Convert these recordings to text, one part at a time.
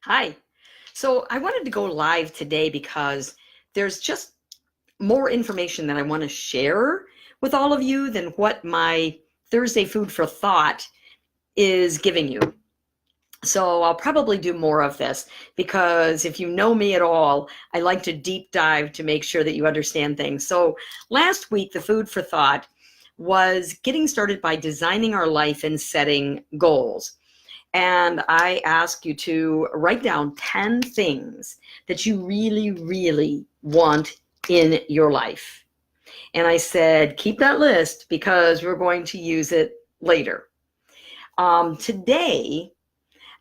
Hi. So I wanted to go live today because there's just more information that I want to share with all of you than what my Thursday food for thought is giving you. So I'll probably do more of this because if you know me at all, I like to deep dive to make sure that you understand things. So last week, the food for thought was getting started by designing our life and setting goals. And I ask you to write down 10 things that you really, really want in your life. And I said, keep that list because we're going to use it later. Today,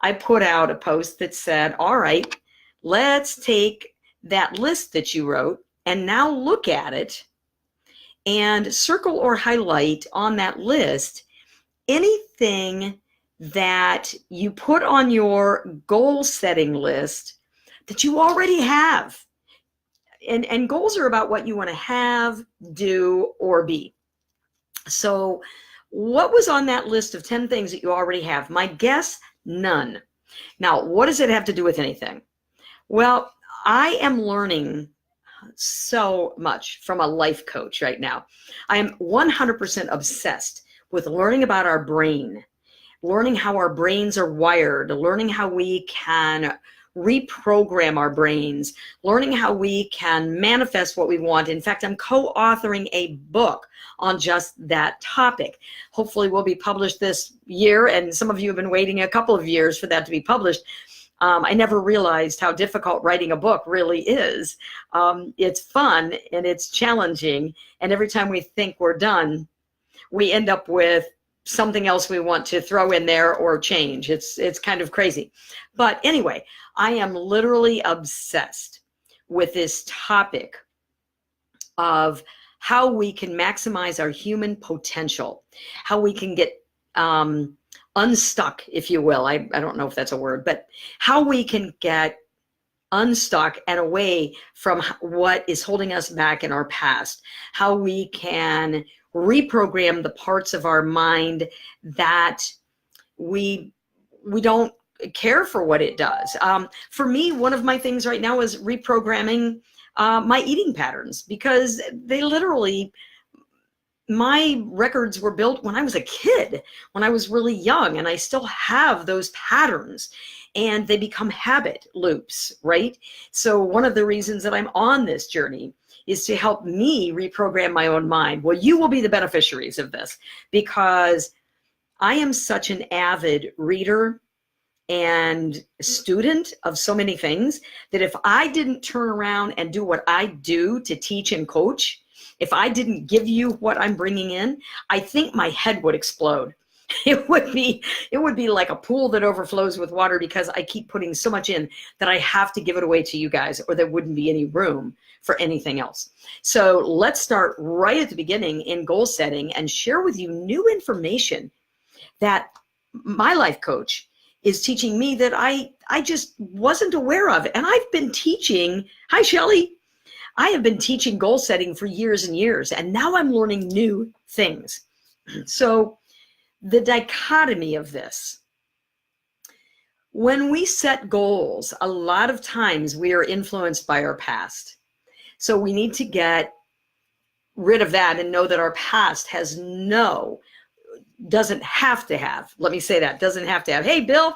I put out a post that said, all right, let's take that list that you wrote and now look at it and circle or highlight on that list anything that you put on your goal setting list that you already have. And goals are about what you want to have, do, or be. So what was on that list of 10 things that you already have? My guess, none. Now, what does it have to do with anything? Well, I am learning so much from a life coach right now. I am 100% obsessed with learning about our brain, learning how our brains are wired, learning how we can reprogram our brains, learning how we can manifest what we want. In fact, I'm co-authoring a book on just that topic. Hopefully will be published this year, and some of you have been waiting a couple of years for that to be published. I never realized how difficult writing a book really is. It's fun and it's challenging, and every time we think we're done, we end up with something else we want to throw in there or change. It's kind of crazy. But anyway, I am literally obsessed with this topic of how we can maximize our human potential, how we can get unstuck, if you will. I don't know if that's a word, but how we can get unstuck and away from what is holding us back in our past, how we can reprogram the parts of our mind that we don't care for what it does. For me, one of my things right now is reprogramming my eating patterns, because they literally, my records were built when I was a kid, when I was really young, and I still have those patterns, and they become habit loops, right? So one of the reasons that I'm on this journey is to help me reprogram my own mind. Well, you will be the beneficiaries of this, because I am such an avid reader and student of so many things that if I didn't turn around and do what I do to teach and coach, if I didn't give you what I'm bringing in, I think my head would explode. It would be like a pool that overflows with water, because I keep putting so much in that I have to give it away to you guys, or there wouldn't be any room for anything else. So let's start right at the beginning in goal setting and share with you new information that my life coach is teaching me that I just wasn't aware of. And I've been teaching, hi Shelly, I have been teaching goal setting for years and years, and now I'm learning new things. So the dichotomy of this, when we set goals, a lot of times we are influenced by our past. So we need to get rid of that and know that our past doesn't have to have, let me say that, doesn't have to have, hey Bill,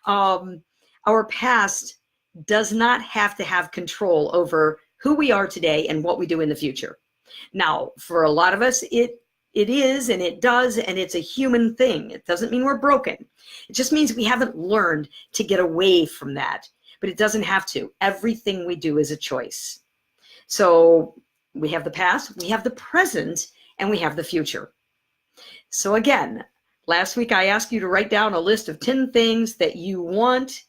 our past does not have to have control over who we are today and what we do in the future. Now, for a lot of us, it is, and it does, and it's a human thing. It doesn't mean we're broken. It just means we haven't learned to get away from that, but it doesn't have to. Everything we do is a choice. So we have the past, we have the present, and we have the future. So again, last week I asked you to write down a list of 10 things that you want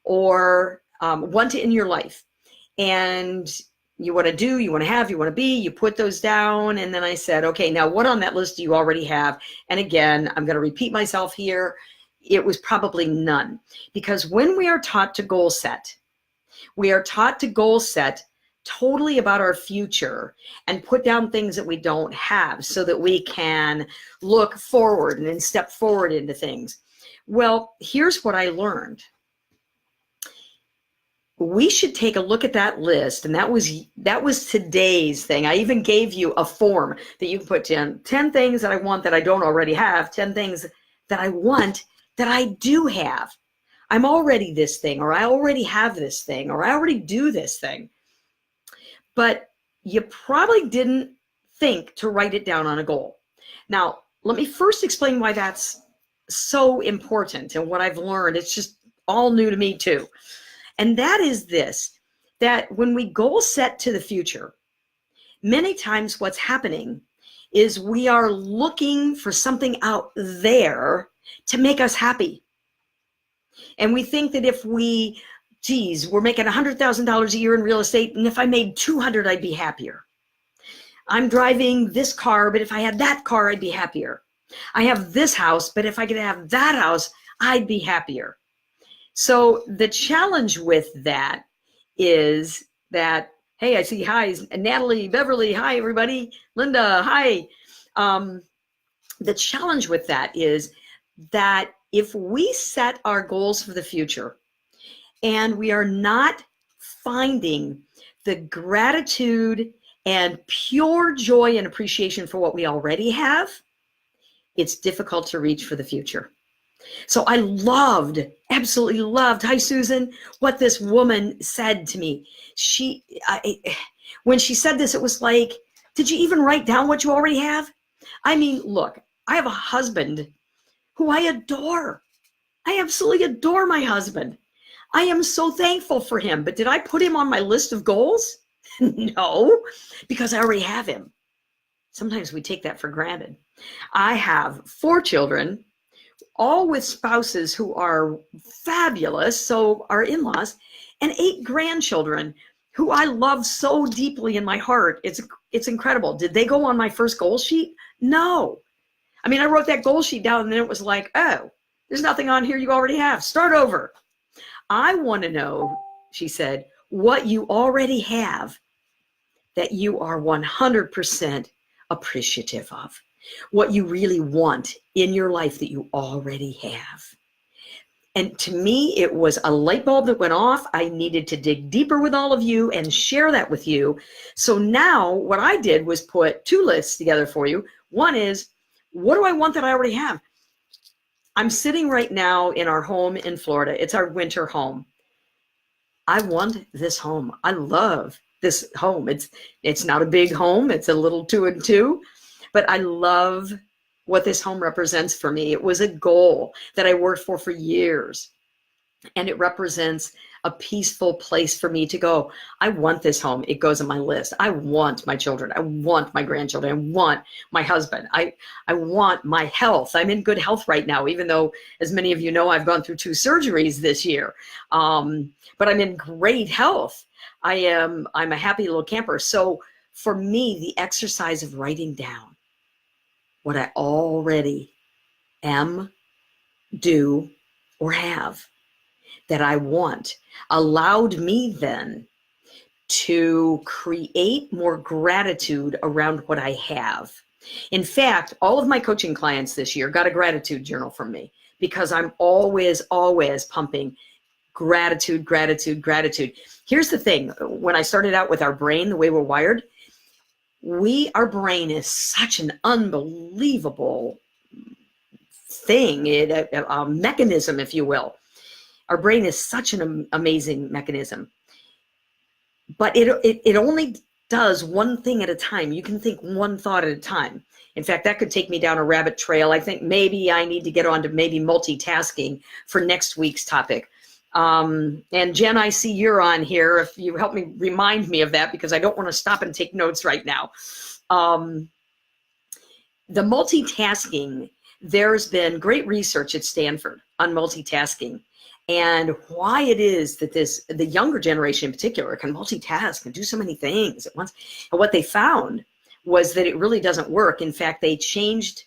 or want in your life. And you want to do, you want to have, you want to be, you put those down. And then I said, okay, now what on that list do you already have? And again, I'm going to repeat myself here. It was probably none. Because when we are taught to goal set, we are taught to goal set totally about our future and put down things that we don't have so that we can look forward and then step forward into things. Well, here's what I learned. we should take a look at that list. And that was today's thing. I even gave you a form that you can put in 10 things that I want that I don't already have, 10 things that I want that I do have. I'm already this thing, or I already have this thing, or I already do this thing. But you probably didn't think to write it down on a goal. Now, let me first explain why that's so important and what I've learned. It's just all new to me too. And that is this, that when we goal set to the future, many times what's happening is we are looking for something out there to make us happy. And we think that if we, geez, we're making $100,000 a year in real estate, and if I made 200, I'd be happier. I'm driving this car, but if I had that car, I'd be happier. I have this house, but if I could have that house, I'd be happier. So the challenge with that is that, hey, I see hi's, Natalie, Beverly, hi, everybody, Linda, hi. The challenge with that is that if we set our goals for the future and we are not finding the gratitude and pure joy and appreciation for what we already have, it's difficult to reach for the future. So I absolutely loved, hi Susan, what this woman said to me. When she said this, it was like, did you even write down what you already have? I mean, look, I have a husband who I adore. I absolutely adore my husband. I am so thankful for him, but did I put him on my list of goals? No, because I already have him. Sometimes we take that for granted. I have 4 children, all with spouses who are fabulous, so our in-laws, and 8 grandchildren who I love so deeply in my heart. It's incredible. Did they go on my first goal sheet? No. I mean, I wrote that goal sheet down and then it was like, oh, there's nothing on here you already have. Start over. I want to know, she said, what you already have that you are 100% appreciative of. What you really want in your life that you already have. And to me, it was a light bulb that went off. I needed to dig deeper with all of you and share that with you. So now what I did was put 2 lists together for you. One is, what do I want that I already have? I'm sitting right now in our home in Florida. It's our winter home. I want this home. I love this home. It's not a big home. It's a little 2 and 2. But I love what this home represents for me. It was a goal that I worked for years. And it represents a peaceful place for me to go. I want this home. It goes on my list. I want my children. I want my grandchildren. I want my husband. I want my health. I'm in good health right now, even though, as many of you know, I've gone through 2 surgeries this year. But I'm in great health. I'm a happy little camper. So for me, the exercise of writing down what I already am, do, or have that I want allowed me then to create more gratitude around what I have. In fact, all of my coaching clients this year got a gratitude journal from me because I'm always pumping gratitude, gratitude, gratitude. Here's the thing. When I started out with our brain, the way we're wired, our brain is such an unbelievable thing, a mechanism, if you will. Our brain is such an amazing mechanism, but it only does one thing at a time. You can think one thought at a time. In fact, that could take me down a rabbit trail. I think maybe I need to get on to maybe multitasking for next week's topic. And Jen, I see you're on here. If you help me remind me of that, because I don't want to stop and take notes right now. The multitasking, there's been great research at Stanford on multitasking and why it is that the younger generation in particular can multitask and do so many things at once. And what they found was that it really doesn't work. In fact, they changed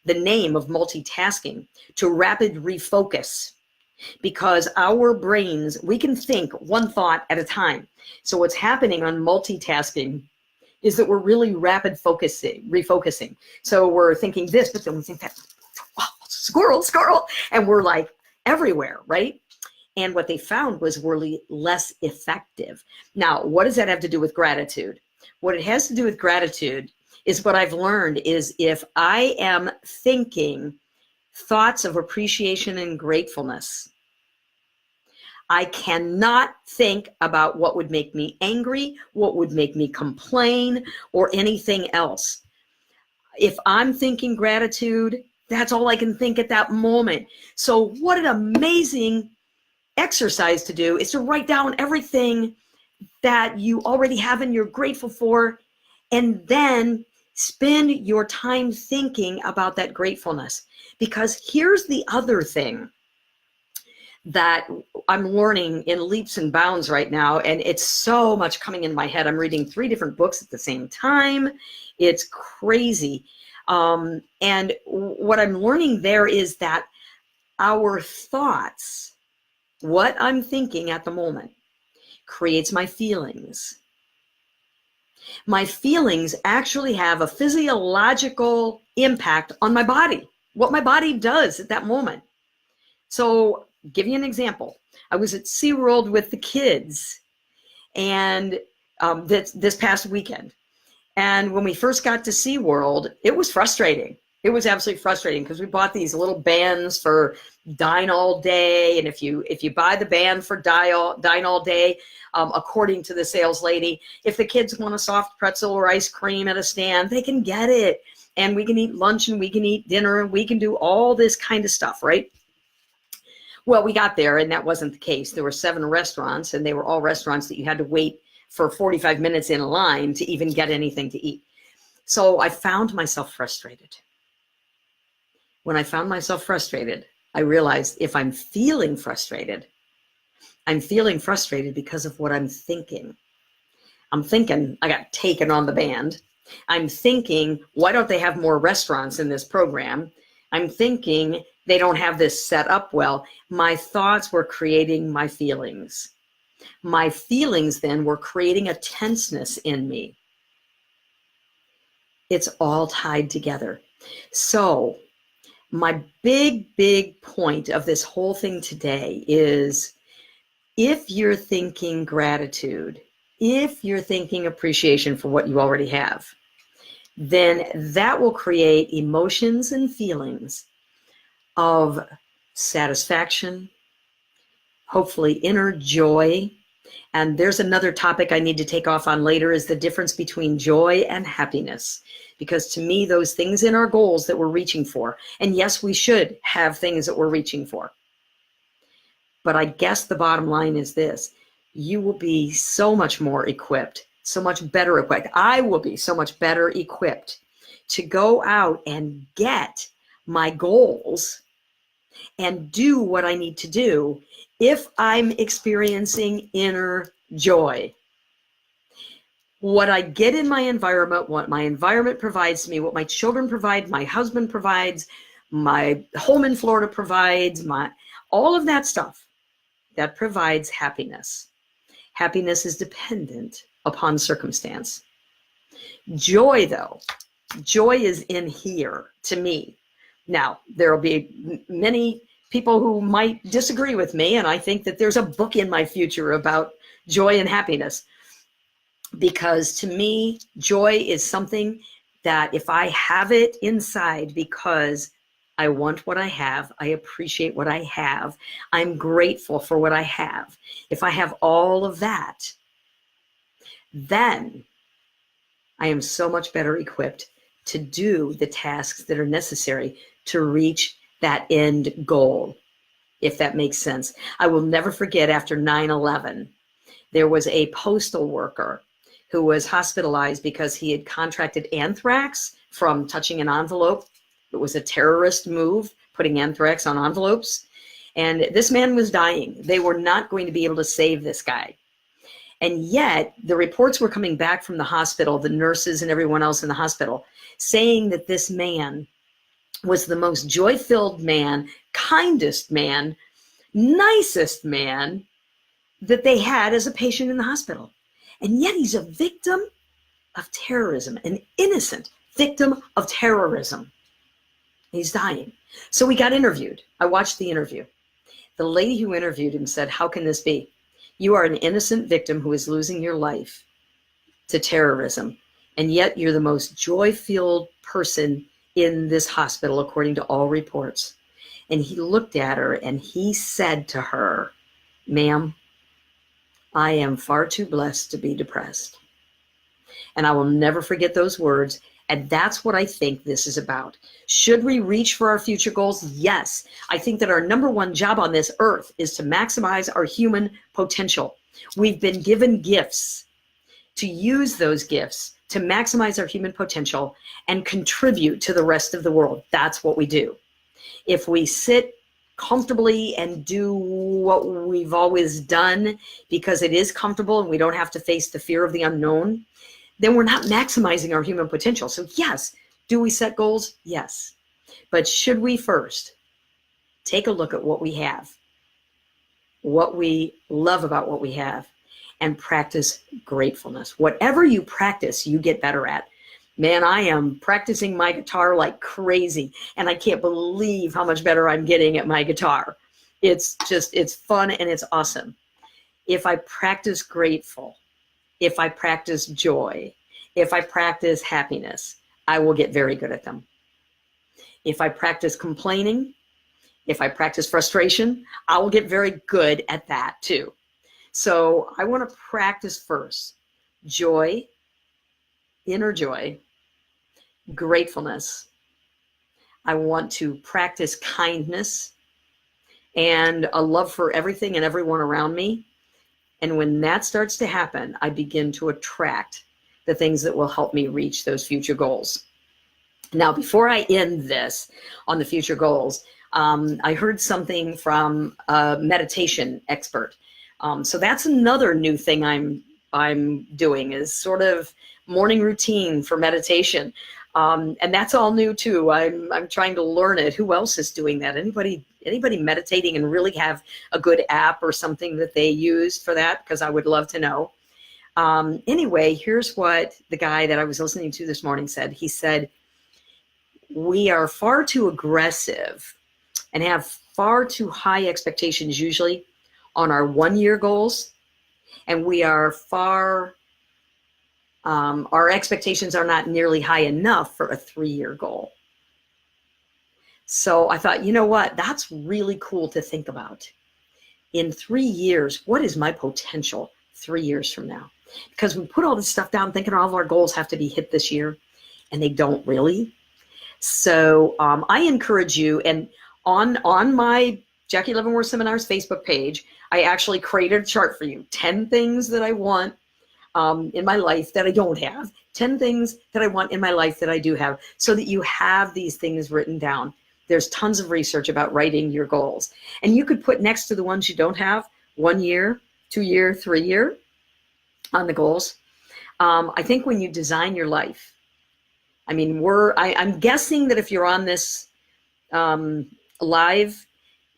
the name of multitasking to rapid refocus. Because our brains, we can think one thought at a time. So what's happening on multitasking is that we're really refocusing. So we're thinking this, but then we think that, oh, squirrel, and we're like everywhere, right? And what they found was really less effective. Now, what does that have to do with gratitude? What it has to do with gratitude is what I've learned is if I am thinking thoughts of appreciation and gratefulness, I cannot think about what would make me angry, what would make me complain, or anything else. If I'm thinking gratitude, that's all I can think at that moment. So what an amazing exercise to do is to write down everything that you already have and you're grateful for, and then spend your time thinking about that gratefulness. Because here's the other thing that I'm learning in leaps and bounds right now, and it's so much coming in my head. I'm reading 3 different books at the same time. It's crazy. And what I'm learning there is that our thoughts, what I'm thinking at the moment, creates my feelings. My feelings actually have a physiological impact on my body, what my body does at that moment. So, give you an example. I was at SeaWorld with the kids and this past weekend. And when we first got to SeaWorld, it was frustrating. It was absolutely frustrating because we bought these little bands for Dine All Day. And if you buy the band for Dine All Day, according to the sales lady, if the kids want a soft pretzel or ice cream at a stand, they can get it. And we can eat lunch and we can eat dinner and we can do all this kind of stuff, right? Well, we got there and that wasn't the case. There were 7 restaurants and they were all restaurants that you had to wait for 45 minutes in a line to even get anything to eat. So I found myself frustrated. When I found myself frustrated, I realized if I'm feeling frustrated because of what I'm thinking. I'm thinking I got taken on the band. I'm thinking, why don't they have more restaurants in this program? I'm thinking they don't have this set up well. My thoughts were creating my feelings. My feelings then were creating a tenseness in me. It's all tied together. So my big point of this whole thing today is if you're thinking gratitude, if you're thinking appreciation for what you already have, then that will create emotions and feelings of satisfaction, hopefully inner joy. And there's another topic I need to take off on later is the difference between joy and happiness. Because to me, those things in our goals that we're reaching for, and yes, we should have things that we're reaching for. But I guess the bottom line is this: you will be so much more equipped, so much better equipped. I will be so much better equipped to go out and get my goals and do what I need to do if I'm experiencing inner joy. What I get in my environment, what my environment provides me, what my children provide, my husband provides, my home in Florida provides, all of that stuff, that provides happiness. Happiness is dependent upon circumstance. Joy, though, joy is in here to me. Now, there will be many people who might disagree with me, and I think that there's a book in my future about joy and happiness. Because to me, joy is something that if I have it inside because I want what I have, I appreciate what I have, I'm grateful for what I have. If I have all of that, then I am so much better equipped to do the tasks that are necessary to reach that end goal, if that makes sense. I will never forget after 9/11, there was a postal worker who was hospitalized because he had contracted anthrax from touching an envelope. It was a terrorist move, putting anthrax on envelopes. And this man was dying. They were not going to be able to save this guy. And yet the reports were coming back from the hospital, the nurses and everyone else in the hospital, saying that this man was the most joy-filled man, kindest man, nicest man that they had as a patient in the hospital. And yet he's a victim of terrorism, an innocent victim of terrorism. He's dying. So we got interviewed. I watched the interview. The lady who interviewed him said, "How can this be? You are an innocent victim who is losing your life to terrorism, and yet you're the most joy-filled person in this hospital, according to all reports." And he looked at her and he said to her, "Ma'am, I am far too blessed to be depressed." And I will never forget those words. And that's what I think this is about. Should we reach for our future goals? Yes. I think that our number one job on this earth is to maximize our human potential. We've been given gifts, to use those gifts to maximize our human potential and contribute to the rest of the world. That's what we do. If we sit comfortably and do what we've always done because it is comfortable and we don't have to face the fear of the unknown, then we're not maximizing our human potential. So yes, do we set goals? Yes. But should we first take a look at what we have, what we love about what we have, and practice gratefulness. Whatever you practice, you get better at. Man, I am practicing my guitar like crazy, and I can't believe how much better I'm getting at my guitar. It's fun and it's awesome. If I practice grateful, if I practice joy, if I practice happiness, I will get very good at them. If I practice complaining, if I practice frustration, I will get very good at that too. So I want to practice first joy, inner joy, gratefulness. I want to practice kindness and a love for everything and everyone around me. And when that starts to happen, I begin to attract the things that will help me reach those future goals. Now, before I end this on the future goals, I heard something from a meditation expert. So that's another new thing I'm doing, is sort of morning routine for meditation. And that's all new too. I'm trying to learn it. Who else is doing that? Anybody meditating and really have a good app or something that they use for that? Because I would love to know. Anyway, here's what the guy that I was listening to this morning said. He said, "We are far too aggressive and have far too high expectations usually on our 1-year goals. And we are our expectations are not nearly high enough for a 3-year goal." So I thought, you know what? That's really cool to think about. In 3 years, what is my potential 3 years from now? Because we put all this stuff down thinking all of our goals have to be hit this year, and they don't really. So I encourage you, and on my Jackie Leavenworth Seminars Facebook page, I actually created a chart for you. 10 things that I want in my life that I don't have. 10 things that I want in my life that I do have, so that you have these things written down. There's tons of research about writing your goals. And you could put next to the ones you don't have, 1 year, 2 year, 3 year on the goals. I think when you design your life, I mean, I'm guessing that if you're on this live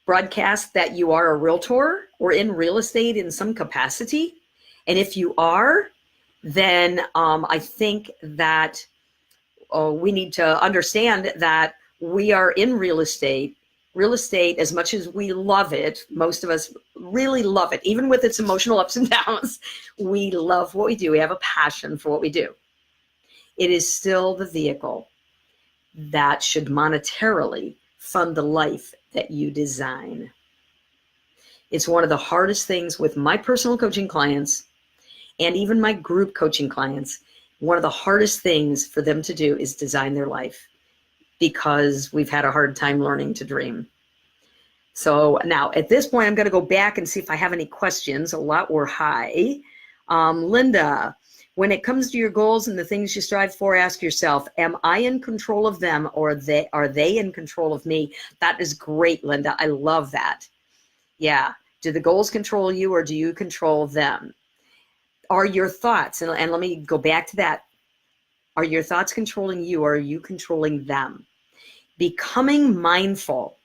broadcast that you are a realtor or in real estate in some capacity. And if you are, then I think that we need to understand that we are in real estate. Real estate, as much as we love it, most of us really love it, even with its emotional ups and downs, we love what we do. We have a passion for what we do. It is still the vehicle that should monetarily fund the life that you design. It's one of the hardest things with my personal coaching clients and even my group coaching clients. One of the hardest things for them to do is design their life, because we've had a hard time learning to dream. So now at this point, I'm going to go back and see if I have any questions. A lot were high. Linda, when it comes to your goals and the things you strive for, ask yourself, am I in control of them, or are they in control of me? That is great, Linda. I love that. Yeah. Do the goals control you, or do you control them? Are your thoughts, and let me go back to that. Are your thoughts controlling you, or are you controlling them? Becoming mindful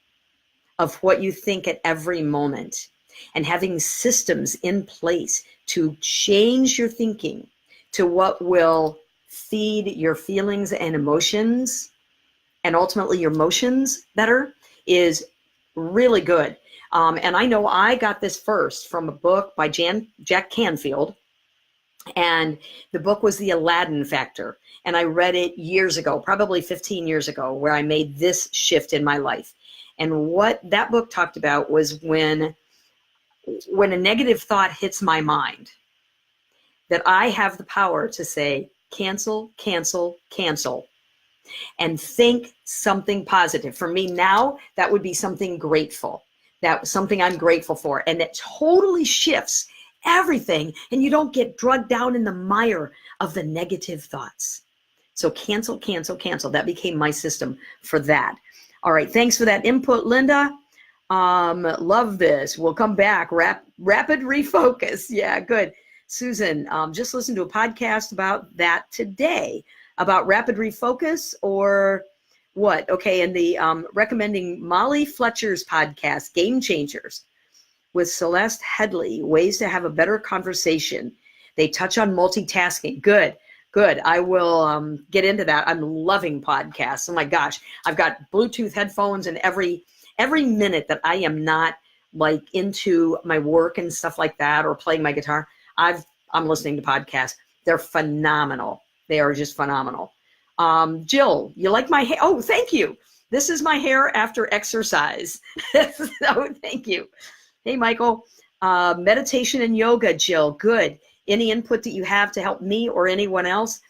of what you think at every moment and having systems in place to change your thinking to what will feed your feelings and emotions, and ultimately your emotions better, is really good. And I know I got this first from a book by Jack Canfield. And the book was The Aladdin Factor. And I read it years ago, probably 15 years ago, where I made this shift in my life. And what that book talked about was when a negative thought hits my mind, that I have the power to say, cancel, cancel, cancel, and think something positive. For me now, that would be something grateful. That something I'm grateful for. And it totally shifts everything, and you don't get drugged down in the mire of the negative thoughts. So cancel, cancel, cancel. That became my system for that. All right, thanks for that input, Linda. Love this. We'll come back. Rapid refocus. Yeah, good. Susan, just listened to a podcast about that today, about rapid refocus or what? Okay, and the recommending Molly Fletcher's podcast, Game Changers, with Celeste Headley, ways to have a better conversation. They touch on multitasking. Good, good. I will get into that. I'm loving podcasts. Oh my gosh, I've got Bluetooth headphones, and every minute that I am not like into my work and stuff like that or playing my guitar, I'm listening to podcasts. They're phenomenal. They are just phenomenal. Jill, you like my hair? Oh, thank you. This is my hair after exercise. So thank you. Hey, Michael. Meditation and yoga, Jill. Good. Any input that you have to help me or anyone else,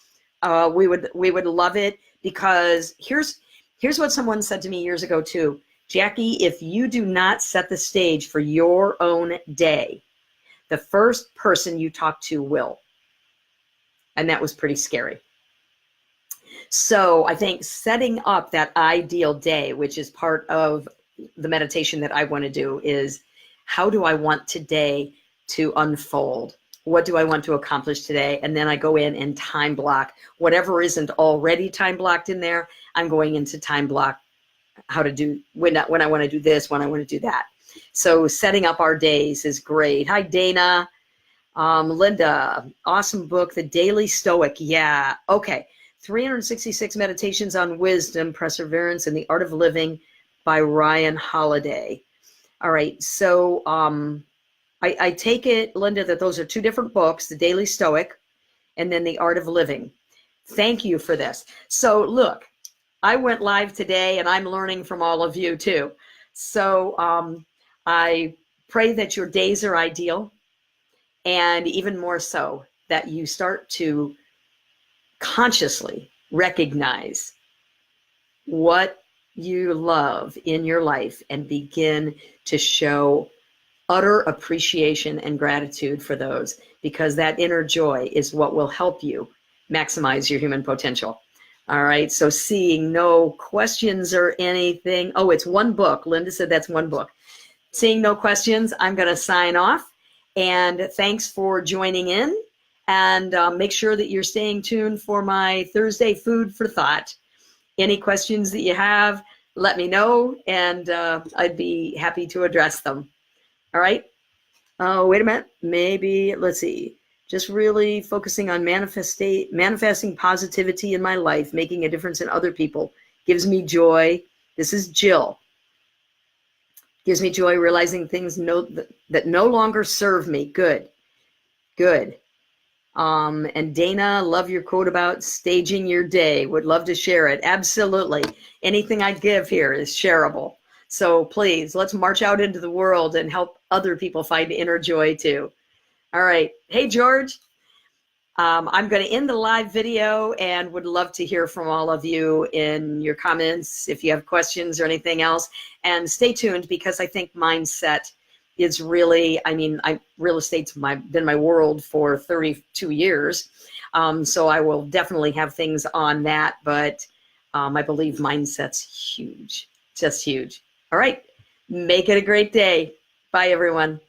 we would love it, because here's what someone said to me years ago too. Jackie, if you do not set the stage for your own day, the first person you talk to will. And that was pretty scary. So I think setting up that ideal day, which is part of the meditation that I want to do, is how do I want today to unfold? What do I want to accomplish today? And then I go in and time block whatever isn't already time blocked in there. I'm going into time block how to do when I want to do this, when I want to do that. So setting up our days is great. Hi, Dana. Linda, awesome book, The Daily Stoic. Yeah. Okay. 366 Meditations on Wisdom, Perseverance, and the Art of Living by Ryan Holiday. All right. So I take it, Linda, that those are two different books, The Daily Stoic and then The Art of Living. Thank you for this. So look, I went live today and I'm learning from all of you too. So I pray that your days are ideal, and even more so that you start to consciously recognize what you love in your life and begin to show utter appreciation and gratitude for those, because that inner joy is what will help you maximize your human potential. All right, so seeing no questions or anything. Oh, it's one book. Linda said that's one book. Seeing no questions, I'm going to sign off. And thanks for joining in. And make sure that you're staying tuned for my Thursday Food for Thought. Any questions that you have, let me know, and I'd be happy to address them. All right. Oh, wait a minute. Maybe, let's see. Just really focusing on manifesting positivity in my life, making a difference in other people, gives me joy. This is Jill. Gives me joy realizing things that no longer serve me. Good. Good. And Dana, love your quote about staging your day. Would love to share it. Absolutely. Anything I give here is shareable. So please, let's march out into the world and help other people find inner joy too. All right. Hey, George. I'm going to end the live video and would love to hear from all of you in your comments if you have questions or anything else. And stay tuned, because I think mindset is really, real estate's been my world for 32 years. So I will definitely have things on that, but I believe mindset's huge, just huge. All right. Make it a great day. Bye, everyone.